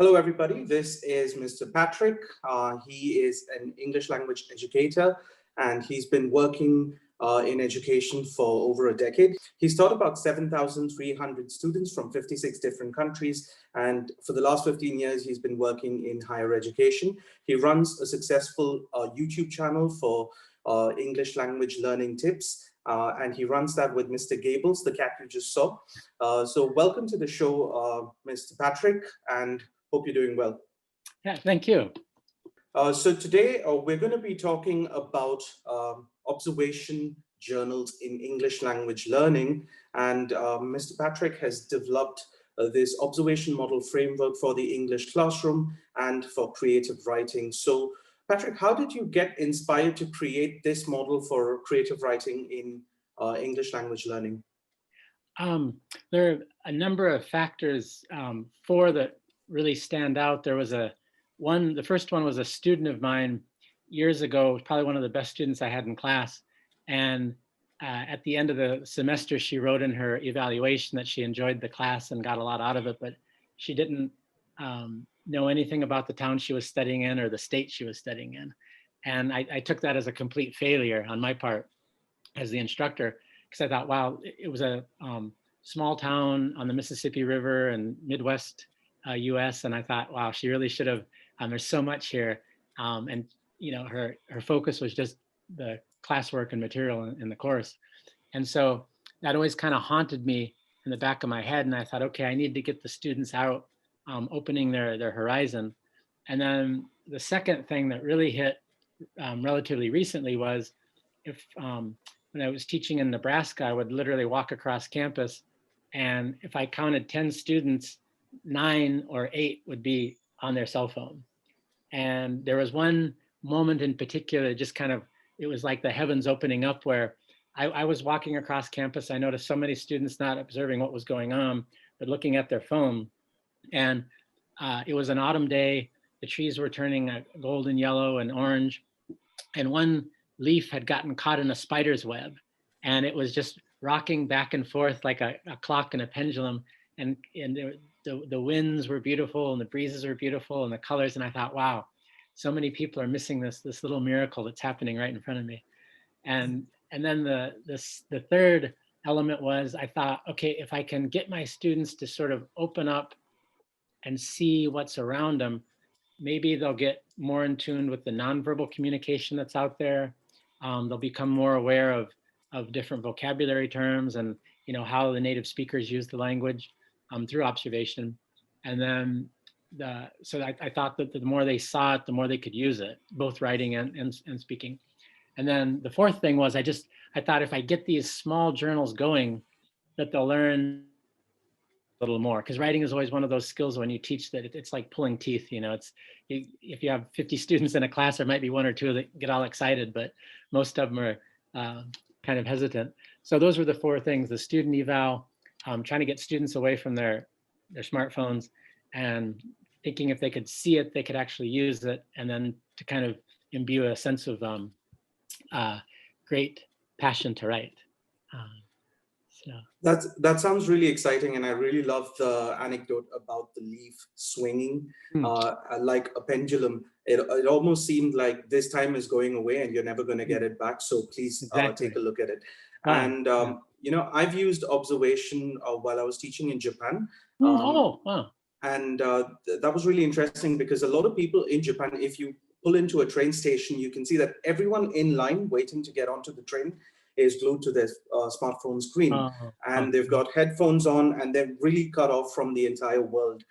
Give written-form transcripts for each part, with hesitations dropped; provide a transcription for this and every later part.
Hello, everybody. This is Mr. Patrick. He is an English language educator, and he's been working in education for over a decade. He's taught about 7,300 students from 56 different countries, and for the last 15 years, he's been working in higher education. He runs a successful YouTube channel for English language learning tips, and he runs that with Mr. Gables, the cat you just saw. So welcome to the show, Mr. Patrick, and hope you're doing well. Yeah, thank you. So today we're going to be talking about observation journals in English language learning. And Mr. Patrick has developed this observation model framework for the English classroom and for creative writing. So Patrick, how did you get inspired to create this model for creative writing in English language learning? There are a number of factors, four that really stand out. There was the first one was a student of mine years ago, probably one of the best students I had in class. And at the end of the semester, she wrote in her evaluation that she enjoyed the class and got a lot out of it, but she didn't know anything about the town she was studying in or the state she was studying in. And I took that as a complete failure on my part as the instructor, because I thought, wow, it was a small town on the Mississippi River in Midwest US. And I thought, wow, she really should have, there's so much here. And you know, her focus was just the classwork and material in the course. And so that always kind of haunted me in the back of my head. And I thought, okay, I need to get the students out, opening their horizon. And then the second thing that really hit relatively recently was when I was teaching in Nebraska, I would literally walk across campus, and if I counted 10 students, 9 or 8 would be on their cell phone. And there was one moment in particular, just kind of, it was like the heavens opening up, where I was walking across campus. I noticed so many students not observing what was going on, but looking at their phone. And it was an autumn day. The trees were turning golden yellow and orange. And one leaf had gotten caught in a spider's web, and it was just rocking back and forth like a clock and a pendulum. And the winds were beautiful, and the breezes were beautiful, and the colors. And I thought, wow, so many people are missing this little miracle that's happening right in front of me. And then the third element was, I thought, okay, if I can get my students to sort of open up and see what's around them, maybe they'll get more in tune with the nonverbal communication that's out there. They'll become more aware of different vocabulary terms and, you know, how the native speakers use the language through observation. And then so I thought that the more they saw it, the more they could use it, both writing and speaking. And then the fourth thing was, I thought if I get these small journals going, that they'll learn a little more, because writing is always one of those skills when you teach that it's like pulling teeth. You know, if you have 50 students in a class, there might be 1 or 2 that get all excited, but most of them are kind of hesitant. So those were the 4 things: the student eval, trying to get students away from their smartphones, and thinking if they could see it, they could actually use it, and then to kind of imbue a sense of great passion to write. So that sounds really exciting, and I really love the anecdote about the leaf swinging like a pendulum. It almost seemed like this time is going away and you're never going to get it back. So please take a look at it. Wow. And you know, I've used observation while I was teaching in Japan. Oh, wow! And that was really interesting, because a lot of people in Japan, if you pull into a train station, you can see that everyone in line waiting to get onto the train is glued to their smartphone screen, and they've got headphones on, and they're really cut off from the entire world.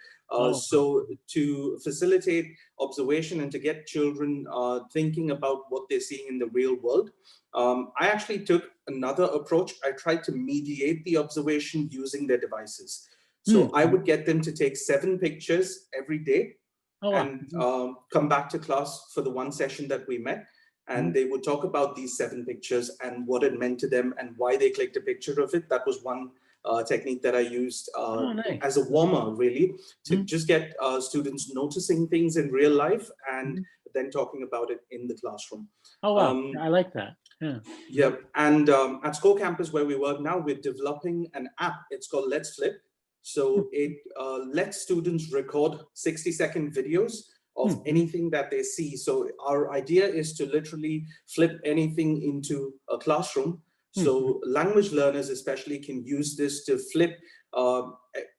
So to facilitate observation and to get children thinking about what they're seeing in the real world, I actually took another approach. I tried to mediate the observation using their devices. So I would get them to take 7 pictures every day and come back to class for the one session that we met. And they would talk about these 7 pictures and what it meant to them and why they clicked a picture of it. That was one technique that I used as a warmer, really, to just get students noticing things in real life and then talking about it in the classroom. Oh, wow. I like that. Yeah. Yeah. And at Score Campus, where we work now, we're developing an app. It's called Let's Flip. So it lets students record 60-second videos of anything that they see. So our idea is to literally flip anything into a classroom. So language learners especially can use this to flip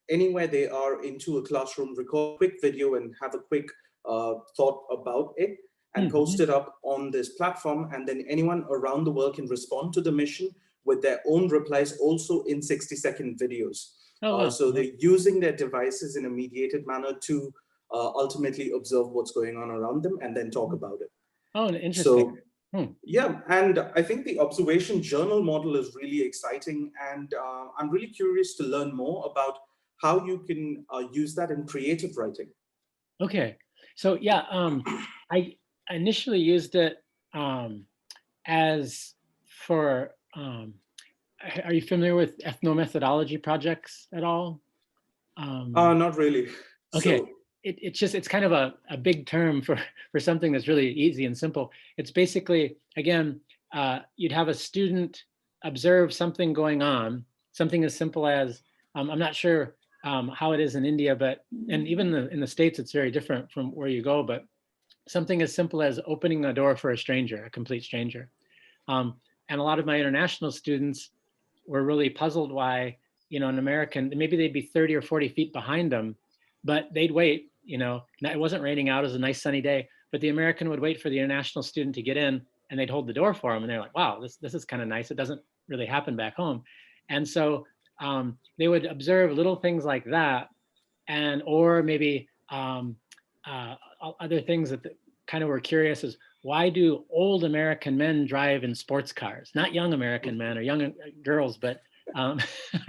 anywhere they are into a classroom, record a quick video and have a quick thought about it and post it up on this platform. And then anyone around the world can respond to the mission with their own replies, also in 60-second videos. Oh, wow. So they're using their devices in a mediated manner to ultimately observe what's going on around them and then talk about it. Oh, interesting. So, yeah, and I think the observation journal model is really exciting, and I'm really curious to learn more about how you can use that in creative writing. Okay, so yeah, I initially used it as for, are you familiar with Ethno Methodology projects at all? Not really. Okay, So, it's kind of a big term for something that's really easy and simple. It's basically, again, you'd have a student observe something going on, something as simple as, I'm not sure how it is in India, but, and even in the States, it's very different from where you go, but something as simple as opening a door for a stranger, a complete stranger. And a lot of my international students were really puzzled why, you know, an American, maybe they'd be 30 or 40 feet behind them, but they'd wait, you know, it wasn't raining out, it was a nice sunny day, but the American would wait for the international student to get in and they'd hold the door for them. And they're like, wow, this is kind of nice. It doesn't really happen back home. And so they would observe little things like that, and, or maybe other things that kind of were curious is, why do old American men drive in sports cars? Not young American men or young girls, but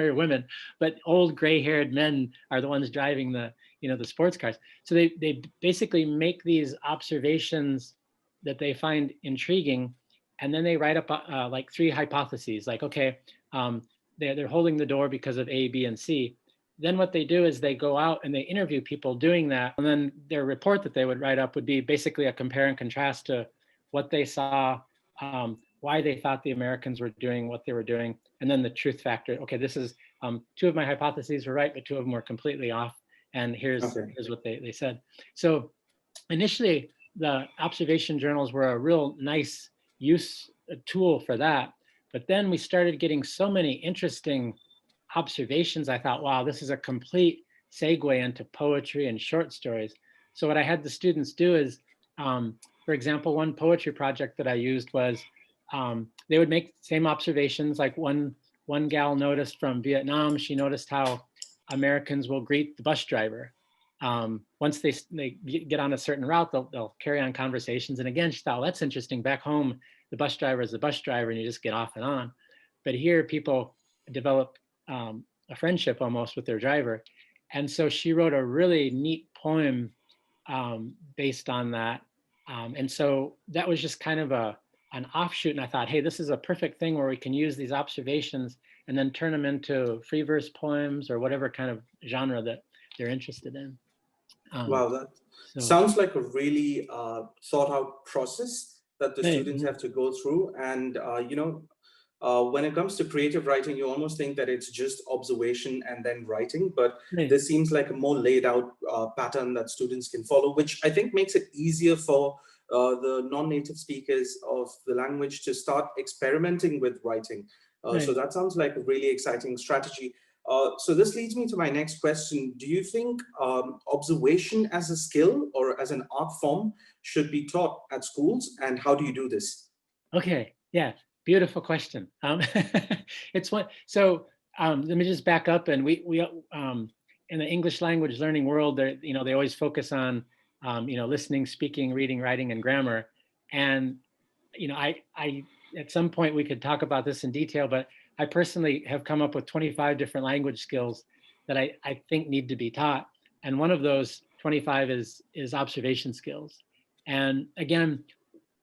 or women, but old gray-haired men are the ones driving the, you know, the sports cars. So they basically make these observations that they find intriguing, and then they write up like 3 hypotheses. Like, okay, they're holding the door because of A, B, and C. Then what they do is they go out and they interview people doing that. And then their report that they would write up would be basically a compare and contrast to what they saw, why they thought the Americans were doing what they were doing, and then the truth factor. Okay, this is 2 of my hypotheses were right, but 2 of them were completely off. And here's what they said. So initially, the observation journals were a real nice tool for that. But then we started getting so many interesting observations. I thought, wow, this is a complete segue into poetry and short stories. So what I had the students do is, for example, one poetry project that I used was, they would make the same observations. Like one gal noticed from Vietnam, she noticed how Americans will greet the bus driver. Once they get on a certain route, they'll carry on conversations. And again, she thought, well, that's interesting. Back home, the bus driver is the bus driver and you just get off and on. But here people develop a friendship almost with their driver. And so she wrote a really neat poem based on that. And so that was just kind of an offshoot. And I thought, hey, this is a perfect thing where we can use these observations and then turn them into free verse poems or whatever kind of genre that they're interested in. Wow, that sounds like a really thought out process that the students have to go through. And, you know, when it comes to creative writing, you almost think that it's just observation and then writing, but this seems like a more laid out pattern that students can follow, which I think makes it easier for the non-native speakers of the language to start experimenting with writing. So that sounds like a really exciting strategy. So this leads me to my next question. Do you think observation as a skill or as an art form should be taught at schools, and how do you do this? Okay, yeah, beautiful question. It's one. So let me just back up, and we in the English language learning world, you know, they always focus on you know, listening, speaking, reading, writing, and grammar. And you know, I at some point we could talk about this in detail, but I personally have come up with 25 different language skills that I think need to be taught. And one of those 25 is observation skills. And again,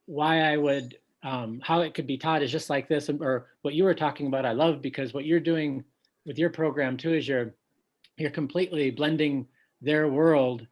why I would, how it could be taught is just like this, or what you were talking about, I love, because what you're doing with your program too is you're completely blending their world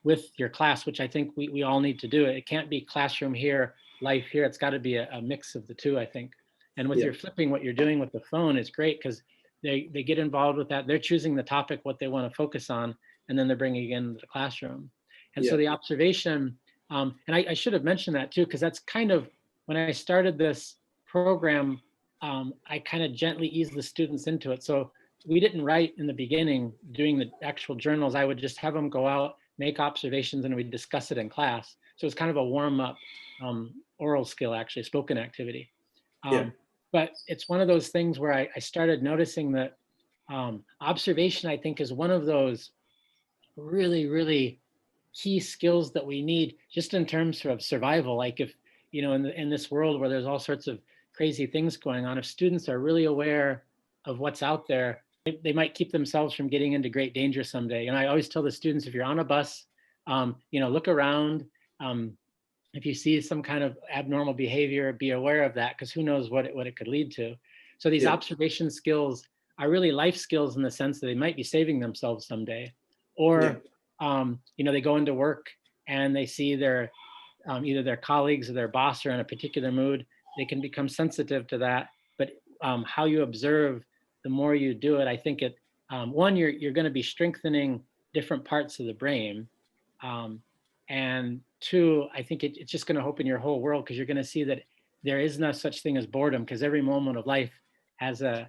with your class, which I think we all need to do. It can't be classroom here, life here. It's got to be a mix of the two, I think. And with your flipping, what you're doing with the phone is great, because they get involved with that. They're choosing the topic, what they want to focus on, and then they're bringing it into the classroom. And so the observation, and I should have mentioned that too, because that's kind of, when I started this program, I kind of gently eased the students into it. So we didn't write in the beginning doing the actual journals. I would just have them go out, make observations, and we'd discuss it in class. So it's kind of a warm up oral skill, actually, spoken activity. But it's one of those things where I started noticing that observation, I think, is one of those really, really key skills that we need just in terms of survival. Like if, you know, in this world where there's all sorts of crazy things going on, if students are really aware of what's out there, they might keep themselves from getting into great danger someday. And I always tell the students, if you're on a bus, you know, look around. If you see some kind of abnormal behavior, be aware of that, because who knows what it could lead to. So these observation skills are really life skills in the sense that they might be saving themselves someday. Or, you know, they go into work and they see their, either their colleagues or their boss are in a particular mood. They can become sensitive to that. But how you observe, the more you do it, I think it, one, you're going to be strengthening different parts of the brain. And two, I think it's just going to open your whole world, because you're going to see that there is no such thing as boredom, because every moment of life has a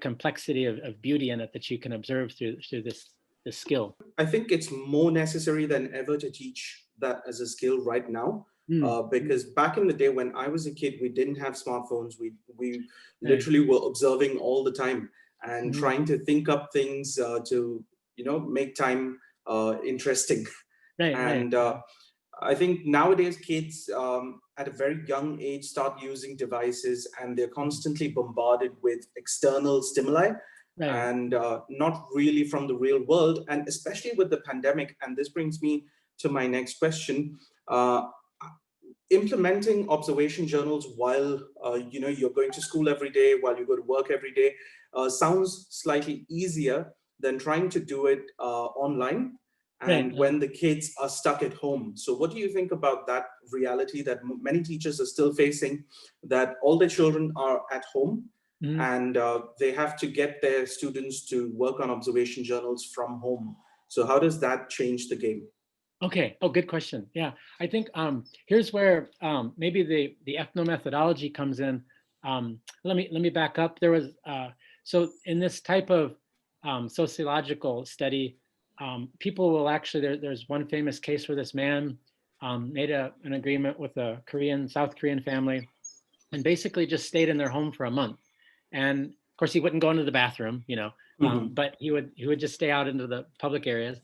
complexity of beauty in it that you can observe through this skill. I think it's more necessary than ever to teach that as a skill right now, because back in the day when I was a kid, we didn't have smartphones. We literally were observing all the time and trying to think up things to, you know, make time interesting. And I think nowadays kids at a very young age start using devices, and they're constantly bombarded with external stimuli and not really from the real world. And especially with the pandemic, and this brings me to my next question, implementing observation journals while you know, you're going to school every day, while you go to work every day, sounds slightly easier than trying to do it online. And when the kids are stuck at home. So what do you think about that reality that many teachers are still facing, that all their children are at home and they have to get their students to work on observation journals from home? So how does that change the game? Okay. Oh, good question. Yeah, I think here's where maybe the Ethno Methodology comes in. Let me back up. There was so in this type of sociological study, people will actually, there's one famous case where this man made an agreement with a South Korean family, and basically just stayed in their home for a month. And of course, he wouldn't go into the bathroom, you know, but he would just stay out into the public areas,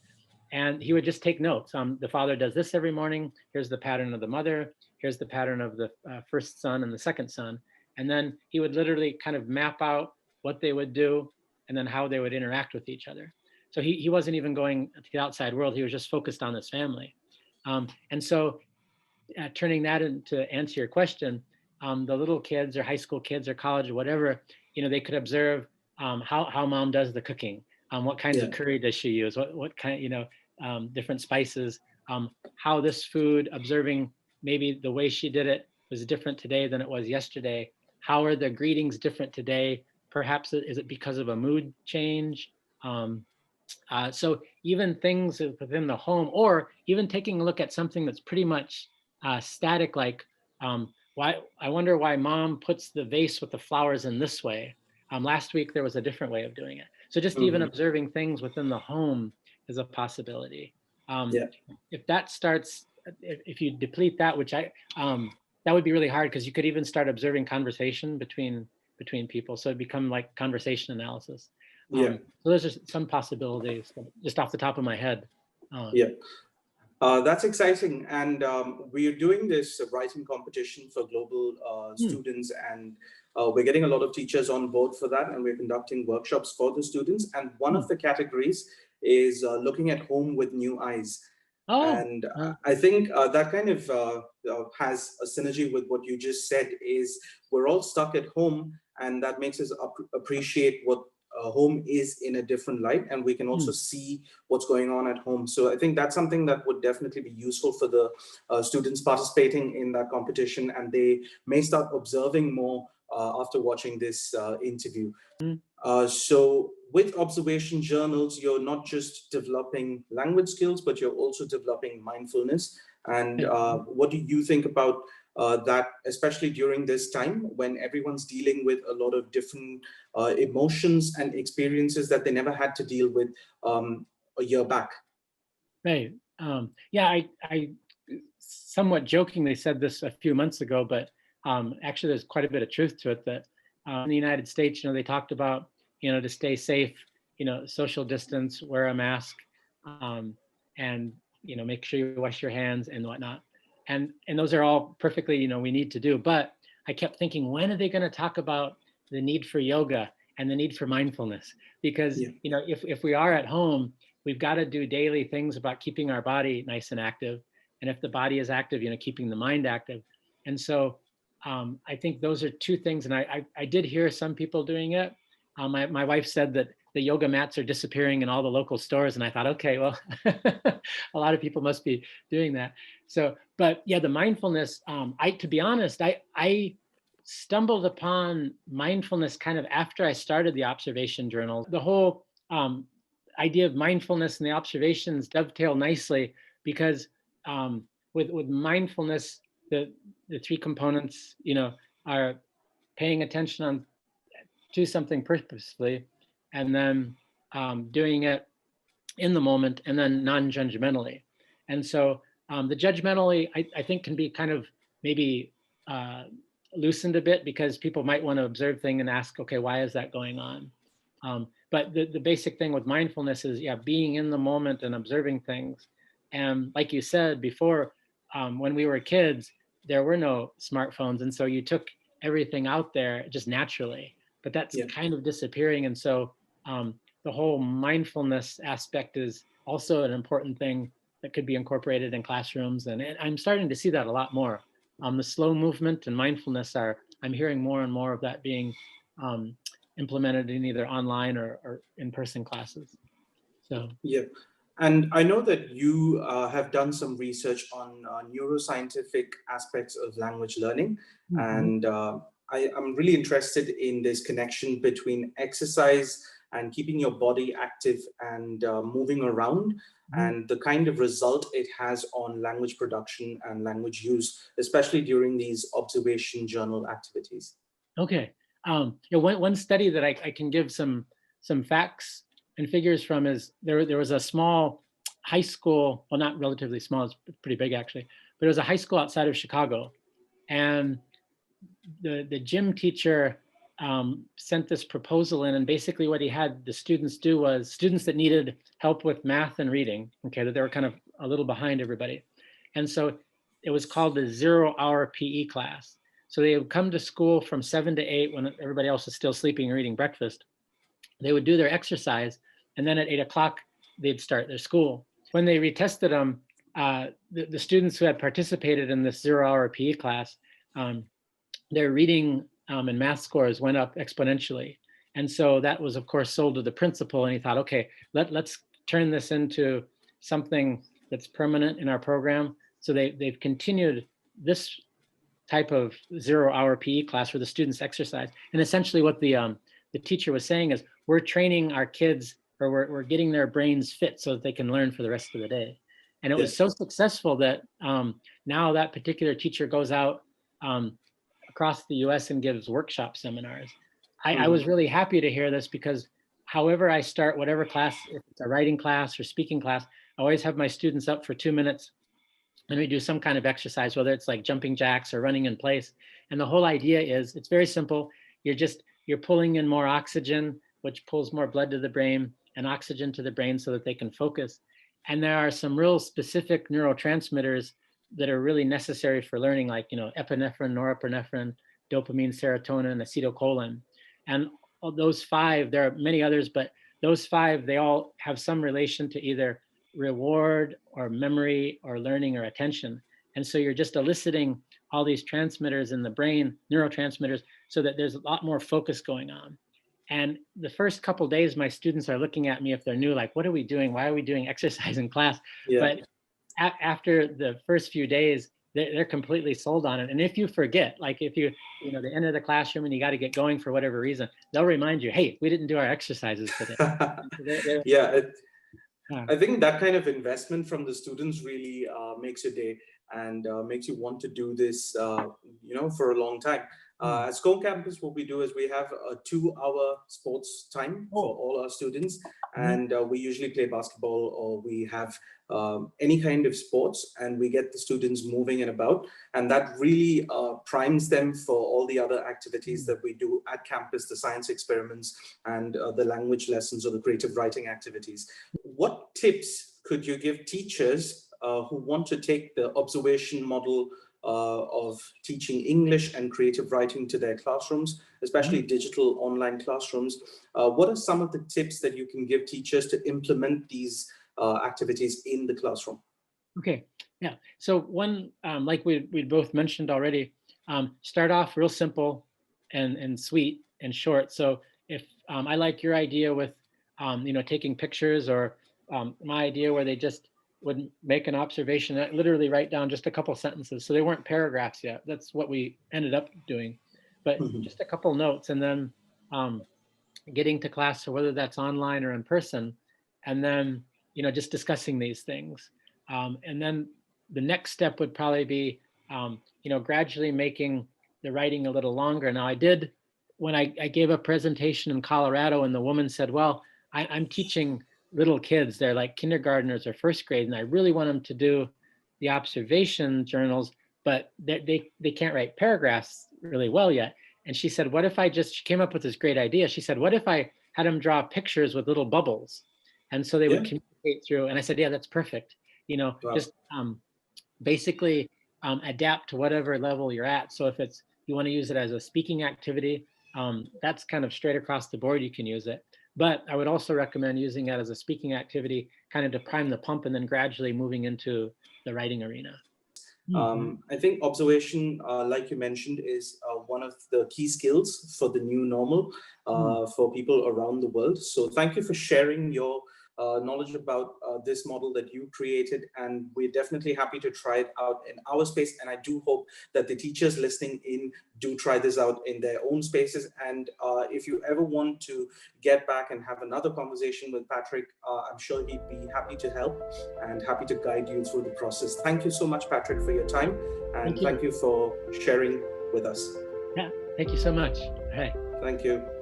and he would just take notes. The father does this every morning. Here's the pattern of the mother. Here's the pattern of the first son and the second son. And then he would literally kind of map out what they would do and then how they would interact with each other. So he wasn't even going to the outside world. He was just focused on this family. And so turning that into answer your question, the little kids or high school kids or college or whatever, you know, they could observe how mom does the cooking. What kinds of curry does she use? What kind, you know, different spices, how this food, observing maybe the way she did it was different today than it was yesterday. How are the greetings different today? Perhaps is it because of a mood change? So even things within the home, or even taking a look at something that's pretty much static, like why, I wonder why mom puts the vase with the flowers in this way. Last week there was a different way of doing it. So just even observing things within the home is a possibility. If that starts, if you deplete that, which that would be really hard, because you could even start observing conversation between people. So it'd become like conversation analysis. So those are some possibilities just off the top of my head. That's exciting. And we're doing this writing competition for global students, and we're getting a lot of teachers on board for that, and we're conducting workshops for the students. And one of the categories is looking at home with new eyes. And I think that kind of has a synergy with what you just said, is we're all stuck at home, and that makes us appreciate what home is in a different light, and we can also see what's going on at home. So I think that's something that would definitely be useful for the students participating in that competition, and they may start observing more after watching this interview. Mm. So with observation journals, you're not just developing language skills, but you're also developing mindfulness. And what do you think about that, especially during this time when everyone's dealing with a lot of different emotions and experiences that they never had to deal with a year back? Right. Yeah, I somewhat jokingly said this a few months ago, but actually there's quite a bit of truth to it that in the United States, they talked about, to stay safe, social distance, wear a mask, and, make sure you wash your hands and whatnot. And those are all perfectly, we need to do. But I kept thinking, when are they going to talk about the need for yoga and the need for mindfulness? Because, if we are at home, we've got to do daily things about keeping our body nice and active. And if the body is active, keeping the mind active. And so I think those are two things. And I did hear some people doing it. My wife said that the yoga mats are disappearing in all the local stores. And I thought, okay, well, a lot of people must be doing that. So, but yeah, the mindfulness, to be honest, I stumbled upon mindfulness kind of after I started the observation journal. The whole idea of mindfulness and the observations dovetail nicely because with mindfulness, the three components, are paying attention to something purposefully, and then doing it in the moment, and then non-judgmentally. And so the judgmentally, I think, can be kind of maybe loosened a bit because people might want to observe things and ask, okay, why is that going on? But the basic thing with mindfulness is, being in the moment and observing things. And like you said before, when we were kids, there were no smartphones. And so you took everything out there just naturally, but that's kind of disappearing. And so the whole mindfulness aspect is also an important thing that could be incorporated in classrooms. And I'm starting to see that a lot more. The slow movement and mindfulness I'm hearing more and more of that being implemented in either online or in-person classes. So yeah, and I know that you have done some research on neuroscientific aspects of language learning, and I'm really interested in this connection between exercise and keeping your body active and moving around, and the kind of result it has on language production and language use, especially during these observation journal activities. Okay. One study that I can give some facts and figures from is there was a small high school, well, not relatively small, it's pretty big actually, but it was a high school outside of Chicago. And the gym teacher sent this proposal in, and basically what he had the students do was students that needed help with math and reading, okay, that they were kind of a little behind everybody. And so it was called the 0-hour PE class. So they would come to school from 7 to 8 when everybody else was still sleeping or eating breakfast. They would do their exercise, and then at 8 o'clock, they'd start their school. When they retested them, the students who had participated in this 0-hour PE class, their reading and math scores went up exponentially. And so that was, of course, sold to the principal, and he thought, okay, let's turn this into something that's permanent in our program. So they've continued this type of 0-hour PE class where the students exercise. And essentially what the teacher was saying is, we're training our kids, or we're getting their brains fit so that they can learn for the rest of the day. And it was so successful that now that particular teacher goes out across the US and gives workshop seminars. I was really happy to hear this because however I start whatever class, if it's a writing class or speaking class, I always have my students up for 2 minutes and we do some kind of exercise, whether it's like jumping jacks or running in place. And the whole idea is, it's very simple. You're pulling in more oxygen, which pulls more blood to the brain and oxygen to the brain so that they can focus. And there are some real specific neurotransmitters that are really necessary for learning, like, epinephrine, norepinephrine, dopamine, serotonin, acetylcholine. And those 5, there are many others, but those 5, they all have some relation to either reward or memory or learning or attention. And so you're just eliciting all these transmitters in the brain, neurotransmitters, so that there's a lot more focus going on. And the first couple of days, my students are looking at me if they're new, like, what are we doing? Why are we doing exercise in class? But after the first few days, they're completely sold on it. And if you forget, like if you know, they enter the classroom and you got to get going for whatever reason, they'll remind you, hey, we didn't do our exercises today. Yeah, I think that kind of investment from the students really makes your day and makes you want to do this, for a long time. At Scone Campus, what we do is we have a 2-hour sports time for all our students, and we usually play basketball, or we have any kind of sports, and we get the students moving and about, and that really primes them for all the other activities that we do at campus, the science experiments and the language lessons or the creative writing activities. What tips could you give teachers who want to take the observation model of teaching English and creative writing to their classrooms, especially digital online classrooms? What are some of the tips that you can give teachers to implement these activities in the classroom? Okay, yeah. So one, like we both mentioned already, start off real simple and sweet and short. So if I like your idea with, taking pictures, or my idea where they just would make an observation, that literally write down just a couple sentences. So they weren't paragraphs yet. That's what we ended up doing, but just a couple notes, and then getting to class, so whether that's online or in person, and then, just discussing these things. And then the next step would probably be, gradually making the writing a little longer. Now I did, when I gave a presentation in Colorado, and the woman said, well, I'm teaching little kids, they're like kindergartners or first grade, and I really want them to do the observation journals, but they can't write paragraphs really well yet. And she said, what if she came up with this great idea. She said, what if I had them draw pictures with little bubbles? And so they would communicate through. And I said, yeah, that's perfect. Wow. Just basically adapt to whatever level you're at. So if you want to use it as a speaking activity, that's kind of straight across the board, you can use it. But I would also recommend using it as a speaking activity, kind of to prime the pump, and then gradually moving into the writing arena. I think observation, like you mentioned, is one of the key skills for the new normal for people around the world. So thank you for sharing your knowledge about this model that you created, and we're definitely happy to try it out in our space. And I do hope that the teachers listening in do try this out in their own spaces. And if you ever want to get back and have another conversation with Patrick, I'm sure he'd be happy to help and happy to guide you through the process. Thank you so much, Patrick, for your time, and thank you for sharing with us. Yeah, thank you so much. Hey. Thank you.